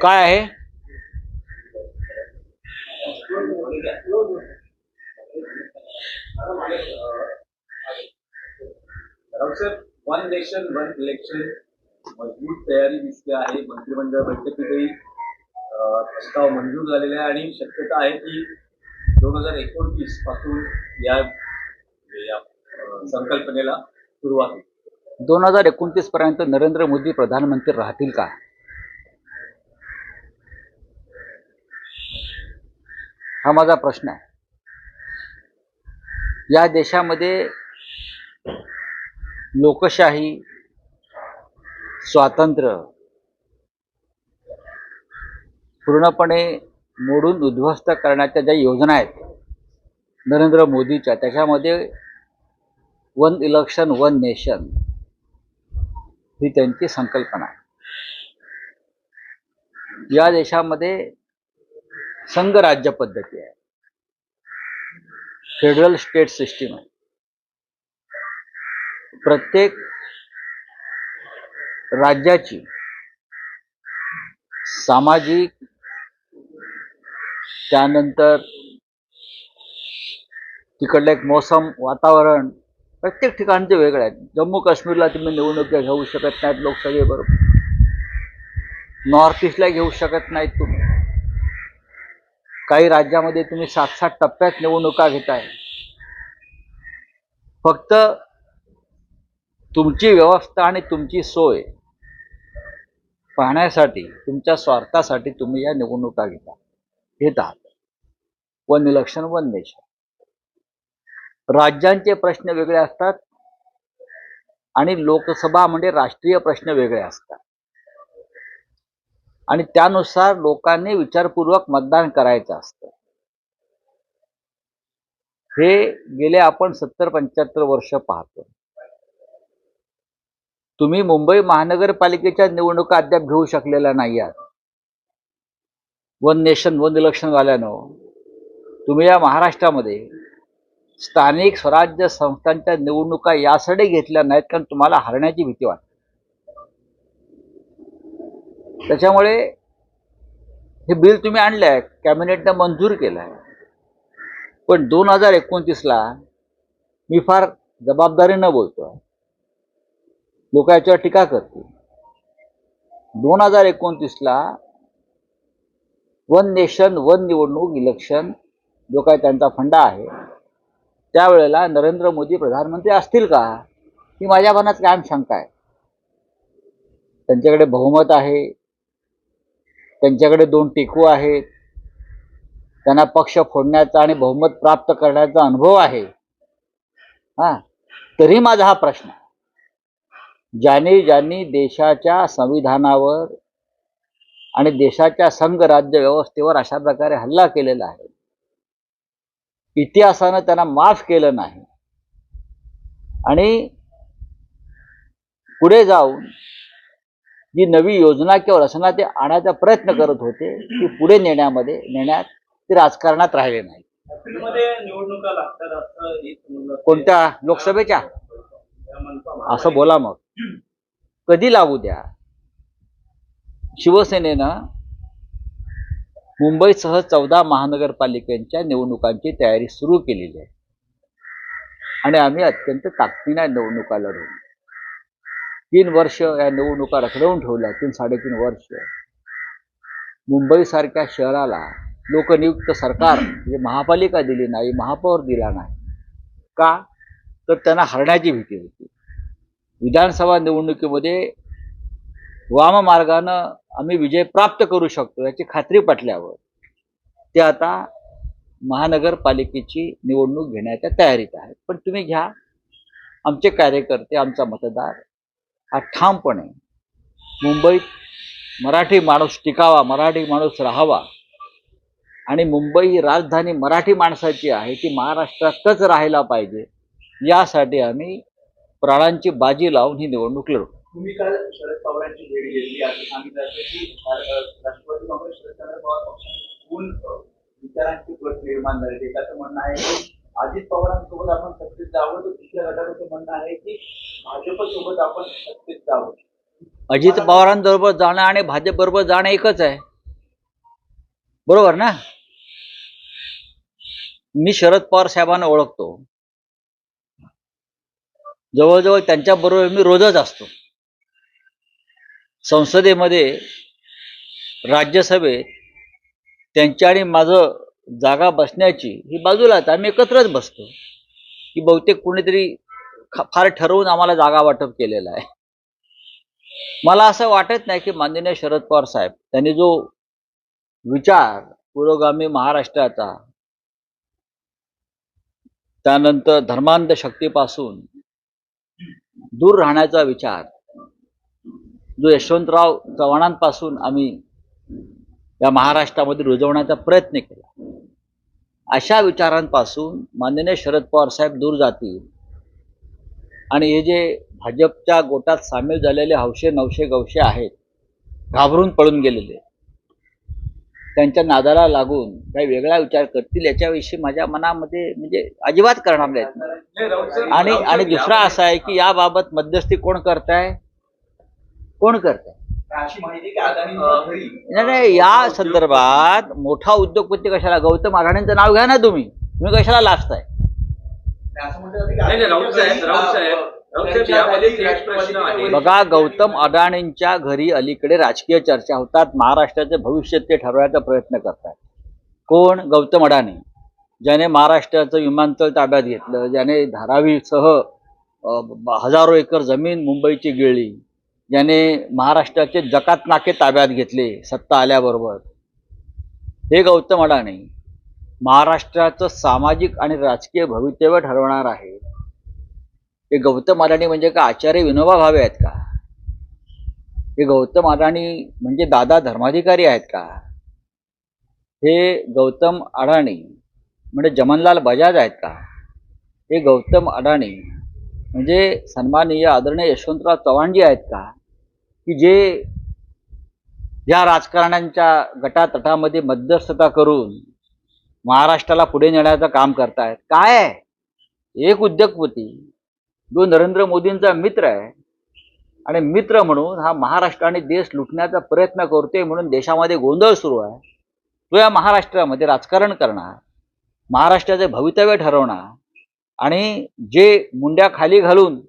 काय आहे? Sir, one nation one election मजबूत तयारी दिसते आहे. मंत्रिमंडळ बैठकीतही प्रस्ताव मंजूर झालेला आहे आणि शक्यता आहे की 2029 पासून या संकल्पनेला सुरुवात होईल. 2029 पर्यंत नरेंद्र मोदी प्रधानमंत्री राहतील का? हा माझा प्रश्न आहे. या देशामध्ये लोकशाही, स्वातंत्र्य पूर्णपणे मोडून उद्ध्वस्त करण्याच्या ज्या योजना आहेत नरेंद्र मोदीच्या, त्याच्यामध्ये वन इलेक्शन वन नेशन ही त्यांची संकल्पना आहे. या देशामध्ये संघराज्य पद्धती आहे, फेडरल स्टेट सिस्टीम आहे. प्रत्येक राज्याची सामाजिक, त्यानंतर तिकडलं एक मोसम, वातावरण प्रत्येक ठिकाणचे वेगळे आहेत. जम्मू काश्मीरला तुम्ही निवडणुका घेऊ शकत नाहीत लोकसभेबरोबर, नॉर्थ ईस्टला घेऊ शकत नाहीत तुम्ही. काही राज्यामध्ये तुम्ही 7-7 टप्प्यात निवडणुका घेताय. फक्त तुमची व्यवस्था आणि तुमची सोय पाहण्यासाठी, तुमच्या स्वार्थासाठी तुम्ही या निवडणुका घेत आहात. One election one nation. राज्यांचे प्रश्न वेगळे असतात आणि लोकसभा म्हणजे राष्ट्रीय प्रश्न वेगळे असतात आणि त्यानुसार लोकांनी विचारपूर्वक मतदान करायचं असतं. हे गेले आपण 70-75 वर्ष पाहतो. तुम्ही मुंबई महानगरपालिकेच्या निवडणुका अद्याप घेऊ शकलेल्या नाही आहात. वन नेशन वन इलेक्शन वाल्यानं तुम्ही या महाराष्ट्रामध्ये स्थानिक स्वराज्य संस्थांच्या निवडणुका यासाठी घेतल्या नाहीत कारण तुम्हाला हरण्याची भीती वाटते. त्याच्यामुळे हे बिल तुम्ही आणलं आहे, कॅबिनेटने मंजूर केलं आहे. पण 2029ला मी फार जबाबदारीनं बोलतोय, लोक याच्यावर टीका करतील. 2029ला वन नेशन वन निवडणूक इलेक्शन जो काय त्यांचा फंडा आहे, त्यावेळेला नरेंद्र मोदी प्रधानमंत्री असतील का, ही माझ्या मनात कायम शंका आहे. त्यांच्याकडे बहुमत आहे, त्यांच्याकडे 2 टेकू आहेत, त्यांना पक्ष फोडण्याचा आणि बहुमत प्राप्त करण्याचा अनुभव आहे. तरी माझा हा प्रश्न आहे, ज्यांनी देशाच्या संविधानावर आणि देशाच्या संघ राज्य व्यवस्थेवर अशा प्रकारे हल्ला केलेला आहे, इतिहासानं त्यांना माफ केलं नाही आणि पुढे जाऊन जी नवी योजना किंवा रचना ते आणायचा प्रयत्न करत होते, ती पुढे नेण्यात ते राजकारणात राहिले नाही. निवडणुका लागतात कोणत्या? लोकसभेच्या? असं बोला मग, कधी लागू द्या. शिवसेनेनं मुंबईसह 14 महानगरपालिकांच्या निवडणुकांची तयारी सुरू केलेली आहे आणि आम्ही अत्यंत ताकदीने निवडणुका लढवू. 3 वर्ष या निवडणुका रखडवून ठेवल्या. 3-3.5 वर्ष मुंबईसारख्या शहराला लोकनियुक्त सरकार म्हणजे महापालिका दिली नाही, महापौर दिला नाही. का? तर त्यांना हरण्याची भीती होती. विधानसभा निवडणुकीमध्ये वाममार्गानं आम्ही विजय प्राप्त करू शकतो याची खात्री पटल्यावर ते आता महानगरपालिकेची निवडणूक घेण्याच्या तयारीत आहेत. पण तुम्ही घ्या, आमचे कार्यकर्ते, आमचा मतदार हा ठामपणे मुंबईत मराठी माणूस टिकावा, मराठी माणूस राहावा आणि मुंबई ही राजधानी मराठी माणसाची आहे, ती महाराष्ट्रातच राहायला पाहिजे, यासाठी आम्ही प्राणांची बाजी लावून ही निवडणूक लढू. तुम्ही काल शरद पवारांची भेट घेतली आणि सांगितलं की राष्ट्रवादी काँग्रेस शरद पवार पक्षातून विचारांची गट निर्माण झाली. त्याचं म्हणणं आहे की अजित पवारांसोबत आपण सत्तेत जावं, तर दुसऱ्या गटाचं म्हणणं आहे की भाजपसोबत आपण सत्तेत जावं. अजित पवारांबरोबर जाणं आणि भाजप बरोबर जाणं एकच आहे. बरोबर ना? मी शरद पवार साहेबांना ओळखतो, जवळजवळ त्यांच्याबरोबर मी रोजच असतो. संसदेमध्ये, राज्यसभेत त्यांच्या आणि माझं जागा बसण्याची ही बाजूलाच, आम्ही एकत्रच बसतो. की बहुतेक कुणीतरी फार ठरवून आम्हाला जागा वाटप केलेलं आहे. मला असं वाटत नाही की माननीय शरद पवार साहेब त्यांनी जो विचार पुरोगामी महाराष्ट्राचा, त्यानंतर धर्मांध शक्तीपासून दूर राहण्याचा विचार जो यशवंतराव चव्हाणांपासून आम्ही या महाराष्ट्रामध्ये रुजवण्याचा प्रयत्न केला, अशा विचारांपासून माननीय शरद पवार साहेब दूर जातील आणि हे जे भाजपच्या गोटात सामील झालेले हौशे नवशे गवशे आहेत, घाबरून पळून गेलेले, त्यांच्या नादाला लागून काही वेगळा विचार करतील याच्याविषयी माझ्या मनामध्ये म्हणजे अजिबात करणार नाहीत. आणि दुसरा असा आहे की याबाबत मध्यस्थी कोण करताय? अशी माहिती की अदानी घरी नाही, या संदर्भात मोठा उद्योगपती कशाला? गौतम अडाणींचं नाव घ्या ना तुम्ही कशाला लाजताय? असं म्हटलं जातं की यामध्ये एक प्रश्न आहे. बघा, गौतम अडाणींच्या घरी अलीकडे राजकीय चर्चा होतात. महाराष्ट्राचे भविष्य ते ठरवायचा प्रयत्न करतात. कोण? गौतम अडाणी, ज्याने महाराष्ट्राचं विमानतळ ताब्यात घेतलं, ज्याने धारावीसह हजारो एकर जमीन मुंबईची गिळली, ज्याने महाराष्ट्राचे जकात नाके ताब्यात घेतले सत्ता आल्याबरोबर, हे गौतम अडाणी महाराष्ट्राचं सामाजिक आणि राजकीय भवितव्य ठरवणार आहे. हे गौतम अडाणी म्हणजे का आचार्य विनोबा भावे आहेत का? हे गौतम अडाणी म्हणजे दादा धर्माधिकारी आहेत का? हे गौतम अडाणी म्हणजे जमनलाल बजाज आहेत का? हे गौतम अडाणी म्हणजे सन्माननीय आदरणीय यशवंतराव चव्हाणजी आहेत का? की जे या राजकारण्यांच्या गटातटामध्ये मध्यस्थता करून महाराष्ट्राला पुढे नेण्याचं काम करतायत. काय आहे? एक उद्योगपती जो नरेंद्र मोदींचा मित्र आहे आणि मित्र म्हणून हा महाराष्ट्र आणि देश लुटण्याचा प्रयत्न करतोय म्हणून देशामध्ये गोंधळ सुरू आहे. तो या महाराष्ट्रामध्ये राजकारण करणार, महाराष्ट्राचे भवितव्य ठरवणार, आणि जे मुंड्या खाली घालून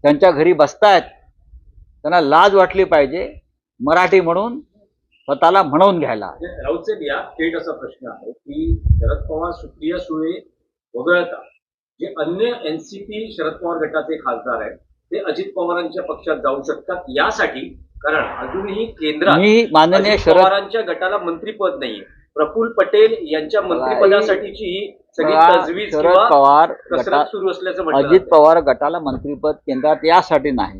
त्यांच्या घरी बसतायत त्यांना लाज वाटली पाहिजे मराठी म्हणून स्वतःला म्हणवून घ्यायला. राऊत साहेब, या थेट असा प्रश्न आहे की शरद पवार, सुप्रिया सुळे वगळता जे अन्य एनसीपी शरद पवार गटाचे खासदार आहेत ते अजित पवारांच्या पक्षात जाऊ शकतात यासाठी, कारण अजूनही केंद्रात मी माननीय अजित शरद पवारांच्या गटाला मंत्रीपद नाहीये. प्रफुल्ल पटेल यांच्या मंत्रिपदासाठीची ही सगळी तजवीज शरद किंवा पवार कसरत सुरू असल्याचं म्हटलं अजित जातंय. पवार गटाला मंत्रिपद केंद्रात यासाठी नाही,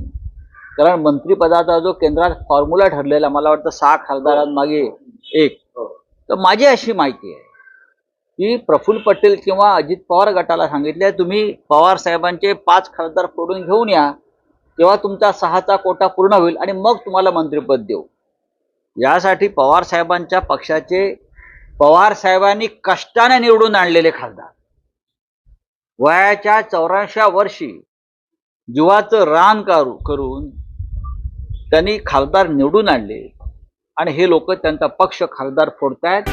कारण मंत्रिपदाचा जो केंद्रात फॉर्म्युला ठरलेला, मला वाटतं 6 खासदारांमागे एक, तर माझी अशी माहिती आहे की प्रफुल्ल पटेल किंवा अजित पवार गटाला सांगितले तुम्ही पवार साहेबांचे 5 खासदार फोडून घेऊन या, तेव्हा तुमचा 6चा कोटा पूर्ण होईल आणि मग तुम्हाला मंत्रिपद देऊ. यासाठी पवार साहेबांच्या पक्षाचे, पवार साहेबांनी कष्टाने निवडून आणलेले खासदार, वयाच्या 84व्या वर्षी जीवाचं रान करून त्यांनी खासदार निवडून आणले आणि हे लोक त्यांचा पक्ष खासदार फोडतायत.